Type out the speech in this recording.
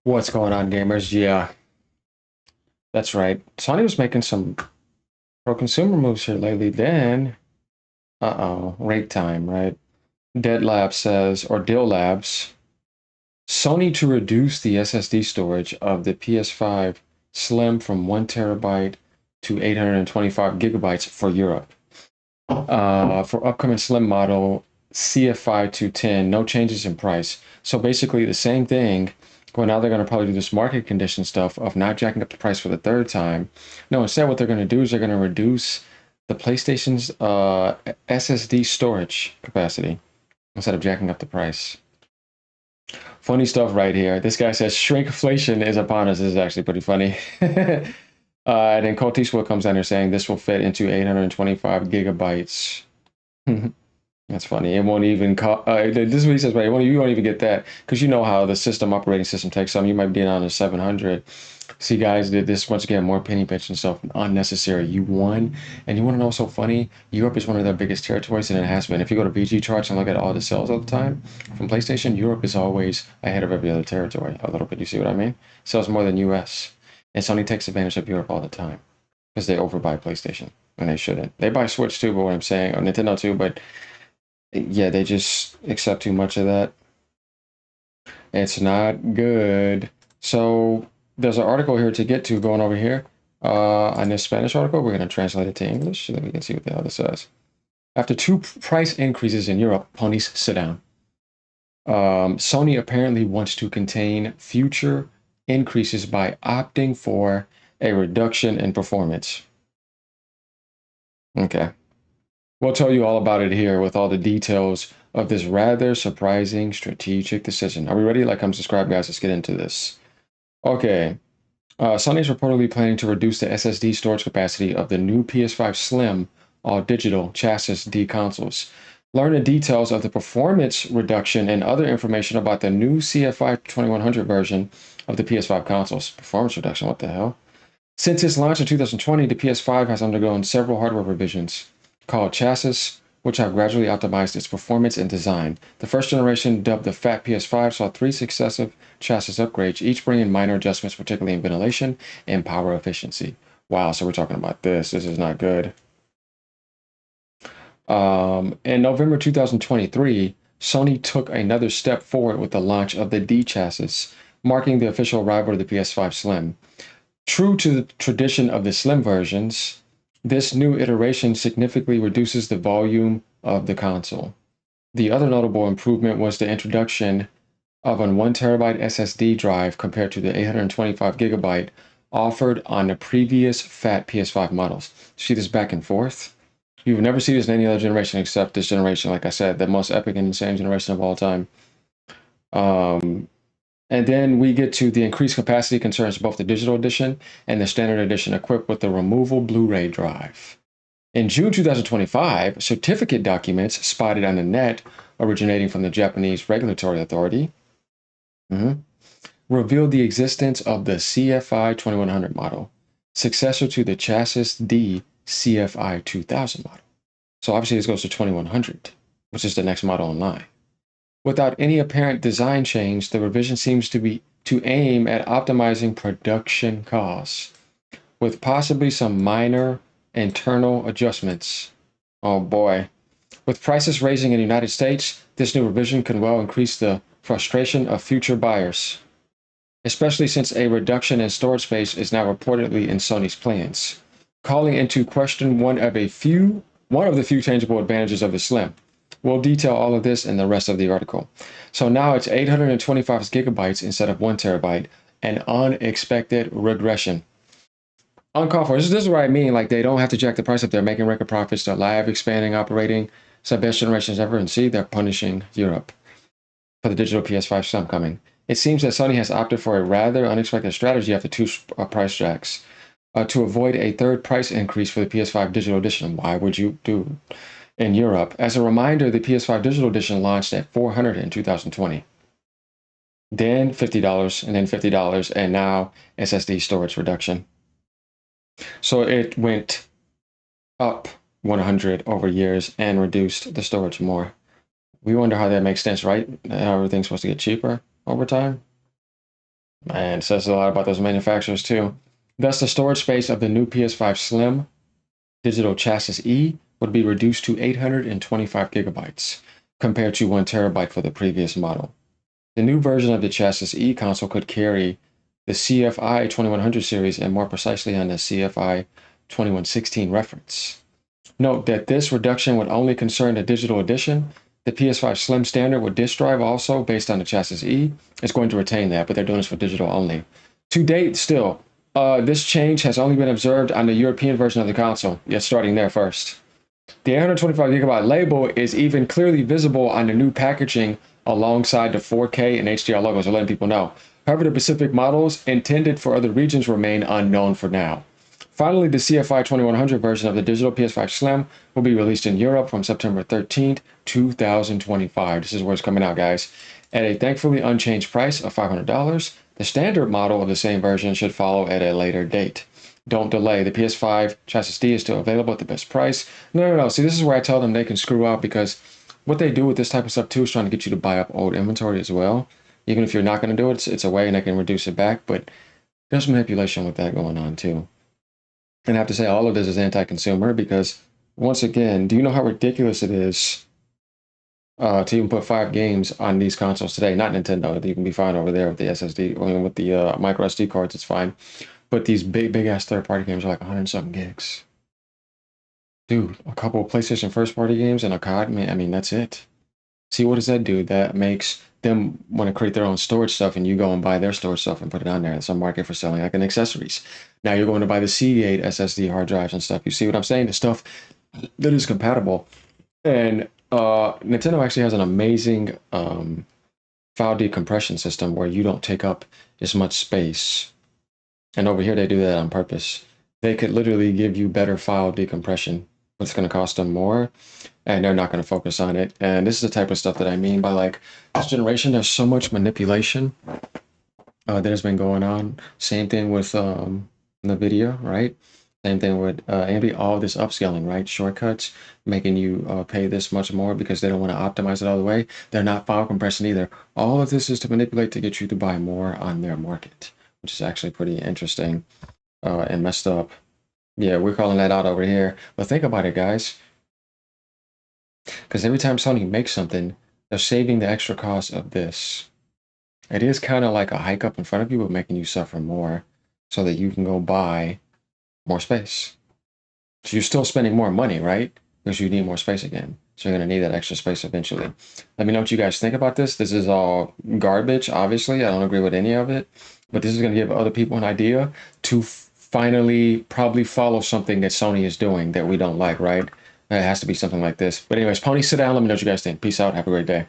What's going on, gamers? Yeah, that's right. Sony was making some pro-consumer moves here lately. Then, rate time, right? Dead Lab says, or Dill Labs, Sony to reduce the SSD storage of the PS5 Slim from 1 terabyte to 825 gigabytes for Europe. For upcoming Slim model CFI 210, no changes in price. So basically the same thing. Well, now they're going to probably do this market condition stuff of not jacking up the price for the third time. No, instead what they're going to do is they're going to reduce the PlayStation's SSD storage capacity instead of jacking up the price. Funny stuff right here. This guy says shrinkflation is upon us. This is actually pretty funny. And then Colt Eastwood comes down here saying this will fit into 825 gigabytes. That's funny. It won't even call. This is what he says, right? You won't even get that because you know how the operating system takes some. You might be on a 700. See, guys, did this once again, more penny pinching stuff, unnecessary. You won. And you want to know what's so funny? Europe is one of their biggest territories, and it has been. If you go to BG charts and look at all the sales all the time from PlayStation, Europe is always ahead of every other territory. A little bit, you see what I mean? Sells more than US. And Sony takes advantage of Europe all the time because they overbuy PlayStation, and they shouldn't. They buy Switch too, but what I'm saying, or Nintendo too, but yeah, they just accept too much of that. It's not good. So there's an article here to get to going over here. On this Spanish article, we're going to translate it to English so that we can see what the hell this says. After two price increases in Europe, ponies sit down. Sony apparently wants to contain future increases by opting for a reduction in performance. Okay. We'll tell you all about it here with all the details of this rather surprising strategic decision. Are we ready? Like, I'm subscribed, guys. Let's get into this. Okay. Sony is reportedly planning to reduce the SSD storage capacity of the new PS5 Slim all-digital chassis D consoles. Learn the details of the performance reduction and other information about the new CFI 2100 version of the PS5 consoles. Performance reduction, what the hell? Since its launch in 2020, the PS5 has undergone several hardware revisions called chassis, which have gradually optimized its performance and design. The first generation, dubbed the Fat PS5, saw 3 successive chassis upgrades, each bringing minor adjustments, particularly in ventilation and power efficiency. Wow, so we're talking about this. This is not good. In November 2023, Sony took another step forward with the launch of the D chassis, marking the official arrival of the PS5 Slim. True to the tradition of the Slim versions, this new iteration significantly reduces the volume of the console. The other notable improvement was the introduction of a 1 terabyte SSD drive compared to the 825 gigabyte offered on the previous fat PS5 models. See this back and forth? You would never see this in any other generation except this generation, like I said, the most epic and insane generation of all time. And then we get to the increased capacity concerns both the digital edition and the standard edition equipped with the removable Blu-ray drive. In June 2025, certificate documents spotted on the net originating from the Japanese Regulatory Authority revealed the existence of the CFI 2100 model, successor to the Chassis D CFI 2000 model. So obviously this goes to 2100, which is the next model in line. Without any apparent design change, the revision seems to aim at optimizing production costs, with possibly some minor internal adjustments. Oh boy. With prices raising in the United States, this new revision can well increase the frustration of future buyers, especially since a reduction in storage space is now reportedly in Sony's plans, calling into question one of the few tangible advantages of the Slim. We'll detail all of this in the rest of the article. So now it's 825 gigabytes instead of 1 terabyte, an unexpected regression. Uncalled for. This is what I mean. Like, they don't have to jack the price up. They're making record profits. They're live, expanding, operating. It's the best generations ever. And see, they're punishing Europe for the digital PS5 Slim coming. It seems that Sony has opted for a rather unexpected strategy after two price jacks to avoid a third price increase for the PS5 Digital Edition. Why would you do in Europe? As a reminder, the PS5 Digital Edition launched at $400 in 2020. Then $50, and then $50, and now SSD storage reduction. So it went up 100 over years and reduced the storage more. We wonder how that makes sense, right? How everything's supposed to get cheaper over time. And it says a lot about those manufacturers too. Thus, the storage space of the new PS5 Slim digital chassis E would be reduced to 825 gigabytes compared to 1 terabyte for the previous model. The new version of the chassis E console could carry the CFI 2100 series and more precisely on the CFI 2116 reference. Note that this reduction would only concern the digital edition. The PS5 Slim standard with disk drive also, based on the chassis E, is going to retain that, but they're doing this for digital only. To date, still, this change has only been observed on the European version of the console, yet starting there first. The 825 gigabyte label is even clearly visible on the new packaging alongside the 4K and HDR logos, letting people know. However, the specific models intended for other regions remain unknown for now. Finally, the CFI 2100 version of the digital PS5 Slim will be released in Europe from September 13th, 2025. This is where it's coming out, guys. At a thankfully unchanged price of $500, the standard model of the same version should follow at a later date. Don't delay. The PS5 Chassis D is still available at the best price. No. See, this is where I tell them they can screw up, because what they do with this type of stuff too is trying to get you to buy up old inventory as well. Even if you're not going to do it, it's a way and they can reduce it back. But there's manipulation with that going on too. And I have to say, all of this is anti-consumer because, once again, do you know how ridiculous it is to even put 5 games on these consoles today? Not Nintendo. You can be fine over there with the SSD, or with the micro SD cards, it's fine. But these big ass third-party games are like 100-something gigs. Dude, a couple of PlayStation first-party games and a COD, man, I mean, that's it. See, what does that do? That makes them want to create their own storage stuff, and you go and buy their storage stuff and put it on there. It's a market for selling like an accessories. Now you're going to buy the C8 SSD hard drives and stuff. You see what I'm saying? The stuff that is compatible. And Nintendo actually has an amazing file decompression system where you don't take up as much space. And over here, they do that on purpose. They could literally give you better file decompression, but it's going to cost them more, and they're not going to focus on it. And this is the type of stuff that I mean by, like, this generation, there's so much manipulation that has been going on. Same thing with NVIDIA, right? Same thing with AMD, all this upscaling, right? Shortcuts, making you pay this much more because they don't want to optimize it all the way. They're not file compressing either. All of this is to manipulate to get you to buy more on their market, which is actually pretty interesting and messed up. Yeah, we're calling that out over here. But think about it, guys. Because every time Sony makes something, they're saving the extra cost of this. It is kind of like a hike up in front of you, but making you suffer more so that you can go buy more space. So you're still spending more money, right? Because you need more space again. So you're going to need that extra space eventually. Let me know what you guys think about this. This is all garbage, obviously. I don't agree with any of it. But this is going to give other people an idea to finally probably follow something that Sony is doing that we don't like, right? It has to be something like this. But anyways, Pony, sit down. Let me know what you guys think. Peace out. Have a great day.